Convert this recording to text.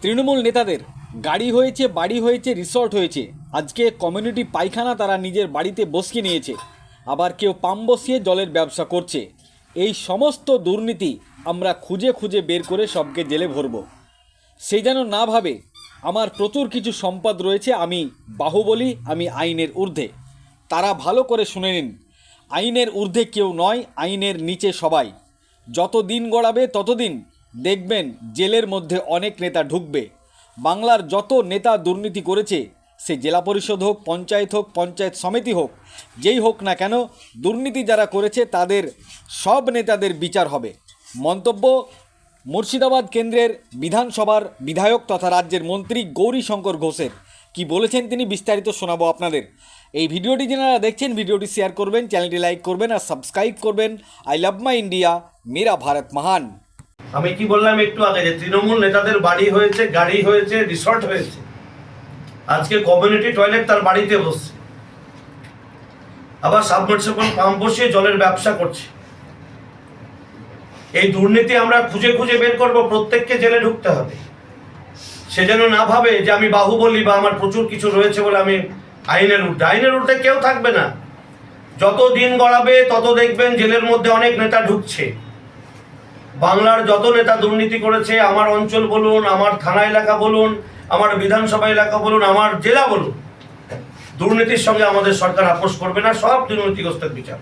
তৃণমূল নেতাদের গাড়ি হয়েছে, বাড়ি হয়েছে, রিসর্ট হয়েছে। আজকে কমিউনিটি পায়খানা তারা নিজের বাড়িতে বসিয়ে নিয়েছে, আবার কেউ পাম্প বসিয়ে জলের ব্যবসা করছে। এই সমস্ত দুর্নীতি আমরা খুঁজে খুঁজে বের করে সবকে জেলে ভরব। সে যেন না ভাবে আমার প্রচুর কিছু সম্পদ রয়েছে, আমি বাহুবলী, আমি আইনের ঊর্ধ্বে। তারা ভালো করে শুনে নিন, আইনের ঊর্ধ্বে কেউ নয়, আইনের নিচে সবাই। যত দিন গড়াবে ততদিন দেখবেন জেলের মধ্যে অনেক নেতা ঢুকবে। বাংলার যত নেতা দুর্নীতি করেছে, সে জেলা পরিষদ হোক, পঞ্চায়েত সমিতি হোক, যেই হোক না কেন, দুর্নীতি যারা করেছে তাদের সব নেতাদের বিচার হবে। মন্তব্য মুর্শিদাবাদ কেন্দ্রের বিধানসভার বিধায়ক তথা রাজ্যের মন্ত্রী গৌরীশঙ্কর ঘোষের। কি বলেছেন তিনি বিস্তারিত শোনাবো আপনাদের। এই ভিডিওটি যারা দেখছেন, ভিডিওটি শেয়ার করবেন, চ্যানেলটি লাইক করবেন আর সাবস্ক্রাইব করবেন। আই লাভ মাই ইন্ডিয়া, মেরা ভারত মহান। আমি কি বললাম একটু আগে যে তৃণমূল নেতাদের বাড়ি হয়েছে, গাড়ি হয়েছে, রিসর্ট হয়েছে। আজকে কমিউনিটি টয়লেট তার বাড়িতে বসছে, আবার সাবমার্সিবল পাম্প বসিয়ে জলের ব্যবসা করছে। এই দুর্নীতি আমরা খুঁজে খুঁজে বের করব, প্রত্যেককে জেলে ঢুকতে হবে। সে যেন না ভাবে যে আমি বাহুবলী বা আমার প্রচুর কিছু রয়েছে বলে আমি আইনের ঊর্ধ্বে কেউ থাকবে না। যত দিন গড়াবে তত দেখবেন জেলের মধ্যে অনেক নেতা ঢুকছে। বাংলার যত নেতা দুর্নীতি করেছে, আমার অঞ্চল বলুন, আমার থানা এলাকা বলুন, আমার বিধানসভা এলাকা বলুন, আমার জেলা বলুন, দুর্নীতির সঙ্গে আমাদের সরকার আপোষ করবে না। সব দুর্নীতিগ্রস্তের বিচার।